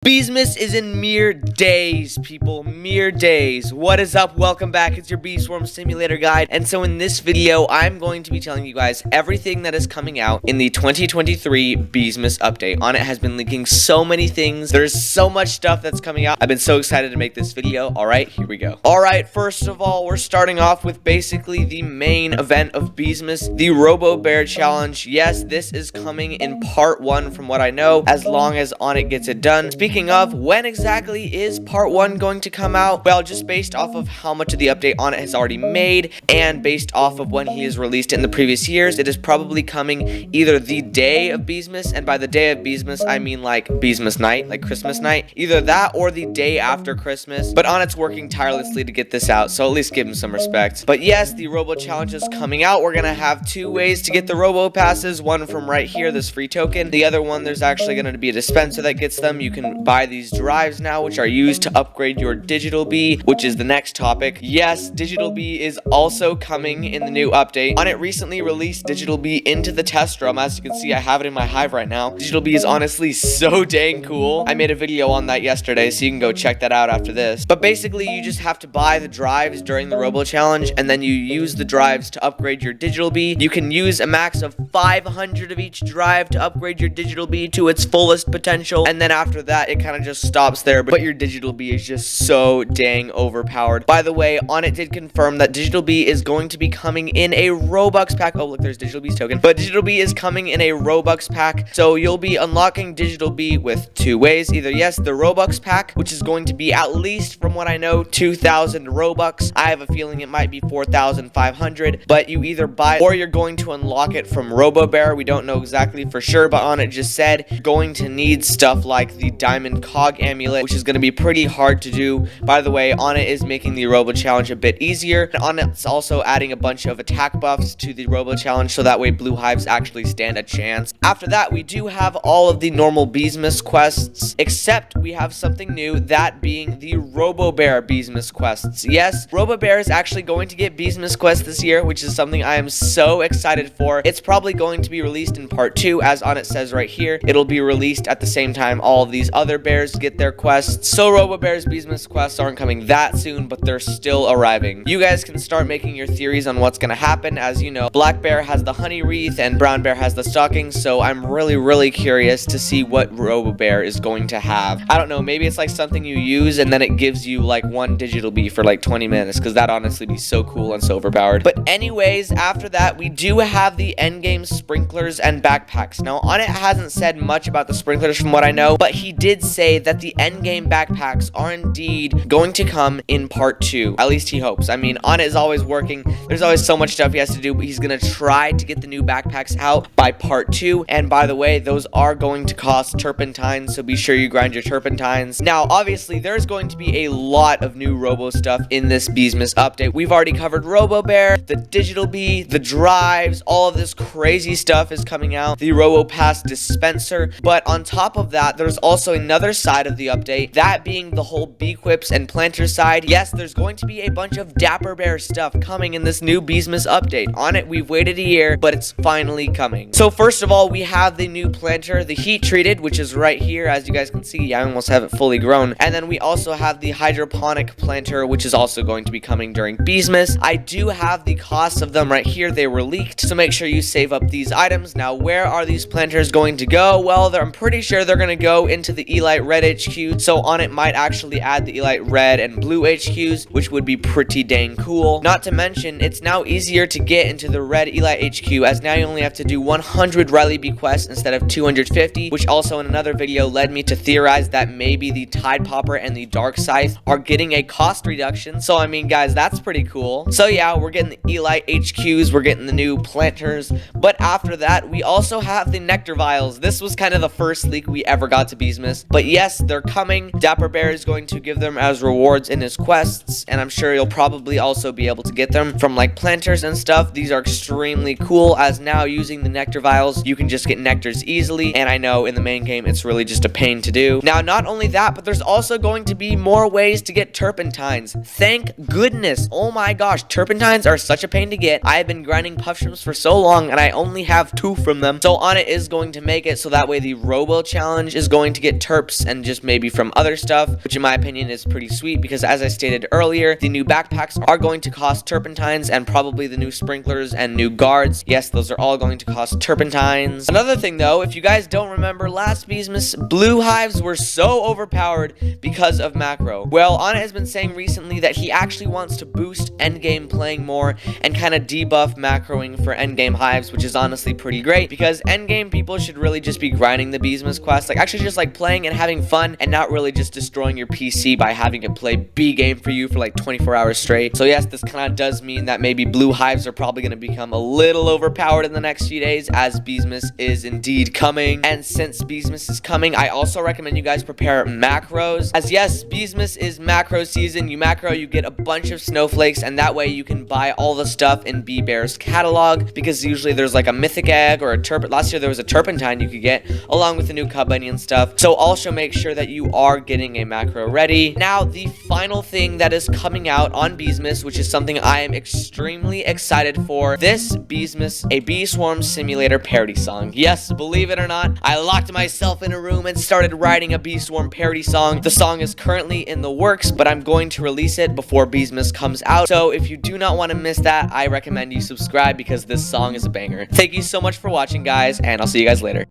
Beesmas is in mere days, people. Mere days. What is up? Welcome back. It's your Bee Swarm Simulator Guide. And so in this video, I'm going to be telling you guys everything that is coming out in the 2023 Beesmas update. Onett has been leaking so many things. There's so much stuff that's coming out. I've been so excited to make this video. Alright, here we go. Alright, first of all, we're starting off with basically the main event of Beesmas, the Robo Bear Challenge. Yes, this is coming in part 1 from what I know, as long as Onett gets it done. Speaking of, when exactly is part 1 going to come out? Well, just based off of how much of the update Onett has already made, and based off of when he has released it in the previous years, it is probably coming either the day of Beesmas, and by the day of Beesmas, I mean like Beesmas night, like Christmas night. Either that or the day after Christmas, but Onett's working tirelessly to get this out, so at least give him some respect. But yes, the Robo Challenge is coming out. We're gonna have 2 ways to get the Robo Passes, one from right here, this free token. The other one, there's actually gonna be a dispenser that gets them. You can buy these drives now, which are used to upgrade your digital bee, which is the next topic. Yes, digital bee is also coming in the new update. Onett recently released digital bee into the test room. As you can see, I have it in my hive right now. Digital bee is honestly so dang cool. I made a video on that yesterday, so you can go check that out after this. But basically, you just have to buy the drives during the Robo Challenge, and then you use the drives to upgrade your digital bee. You can use a max of 500 of each drive to upgrade your digital bee to its fullest potential, and then after that, it kind of just stops there. But your digital bee is just so dang overpowered. By the way, Onett did confirm that digital bee is going to be coming in a Robux pack. Oh, look, there's digital bee's token. But digital bee is coming in a Robux pack, so you'll be unlocking digital bee with 2 ways. Either, yes, the Robux pack, which is going to be at least, from what I know, 2,000 Robux. I have a feeling it might be 4,500, but you either buy or you're going to unlock it from Robo Bear. We don't know exactly for sure, but Onett just said going to need stuff like the diamond cog amulet, which is going to be pretty hard to do. By the way, Onett is making the Robo Challenge a bit easier. Onett's also adding a bunch of attack buffs to the Robo Challenge, so that way blue hives actually stand a chance. After that, we do have all of the normal Beesmas quests, except we have something new, that being the Robo Bear Beesmas quests. Yes, Robo Bear is actually going to get Beesmas quests this year, which is something I am so excited for. It's probably going to be released in part 2, as Onett says right here. It'll be released at the same time all of these other bears get their quests. So Robo Bear's Beesmas quests aren't coming that soon, but they're still arriving. You guys can start making your theories on what's gonna happen. As you know, Black Bear has the honey wreath and Brown Bear has the stockings, so I'm really curious to see what Robo Bear is going to have. I don't know, maybe it's like something you use and then it gives you like 1 digital bee for like 20 minutes, because that honestly be so cool and so overpowered. But anyways, after that, we do have the endgame sprinklers and backpacks. Now, Onett hasn't said much about the sprinklers from what I know, but he did say that the endgame backpacks are indeed going to come in part 2. At least he hopes. I mean, Onett is always working. There's always so much stuff he has to do, but he's gonna try to get the new backpacks out by part 2. And by the way, those are going to cost Turpentines, so be sure you grind your Turpentines. Now, obviously, there's going to be a lot of new Robo stuff in this Beesmas update. We've already covered Robo Bear, the digital bee, the drives, all of this crazy stuff is coming out, the Robo Pass dispenser. But on top of that, there's also another side of the update, that being the whole bee quips and planter side. Yes, there's going to be a bunch of Dapper Bear stuff coming in this new Beesmas update. Onett, we've waited a year, but it's finally coming. So first of all, we have the new planter, the heat treated, which is right here. As you guys can see, I almost have it fully grown. And then we also have the hydroponic planter, which is also going to be coming during Beesmas. I do have the costs of them right here. They were leaked, so make sure you save up these items. Now, where are these planters going to go? Well, I'm pretty sure they're going to go into the Elite Red HQ, so Onett might actually add the Elite Red and Blue HQs, which would be pretty dang cool. Not to mention, it's now easier to get into the Red Elite HQ, as now you only have to do 100 Riley Bee quests instead of 250, which also in another video led me to theorize that maybe the Tide Popper and the Dark Scythe are getting a cost reduction. So I mean, guys, that's pretty cool. So yeah, we're getting the Elite HQs, we're getting the new planters, but after that, we also have the Nectar Vials. This was kind of the first leak we ever got to Beesmas, but yes, they're coming. Dapper Bear is going to give them as rewards in his quests, and I'm sure you'll probably also be able to get them from like planters and stuff. These are extremely cool, as now using the Nectar Vials, you can just get nectars easily, and I know in the main game it's really just a pain to do. Now, not only that, but there's also going to be more ways to get Turpentines. Thank goodness. Oh my gosh, Turpentines are such a pain to get. I have been grinding puff shrooms for so long, and I only have 2 from them, so Onett is going to make it so that way the Robo Challenge is going to get Turp Turps and just maybe from other stuff, which in my opinion is pretty sweet because as I stated earlier, the new backpacks are going to cost Turpentines, and probably the new sprinklers and new guards. Yes, those are all going to cost Turpentines. Another thing though, if you guys don't remember last Beesmas, blue hives were so overpowered because of macro. Well, onett has been saying recently that he actually wants to boost endgame playing more and kind of debuff macroing for endgame hives, which is honestly pretty great because endgame people should really just be grinding the Beesmas quest, like actually just like playing and having fun and not really just destroying your PC by having it play B game for you for like 24 hours straight. So yes, this kind of does mean that maybe blue hives are probably going to become a little overpowered in the next few days as Beesmas is indeed coming. And since Beesmas is coming, I also recommend you guys prepare macros, as yes, Beesmas is macro season. You macro, you get a bunch of snowflakes, and that way you can buy all the stuff in Bear's catalog, because usually there's like a mythic egg or a turpentine. Last year there was a turpentine you could get along with the new cub bunny and stuff. So also make sure that you are getting a macro ready. Now the final thing that is coming out on Beesmas, which is something I am extremely excited for, this Beesmas, a bee swarm simulator parody song. Yes, believe it or not, I locked myself in a room and started writing a bee swarm parody song. The song is currently in the works, but I'm going to release it before Beesmas comes out. So if you do not want to miss that, I recommend you subscribe because this song is a banger. Thank you so much for watching, guys, and I'll see you guys later.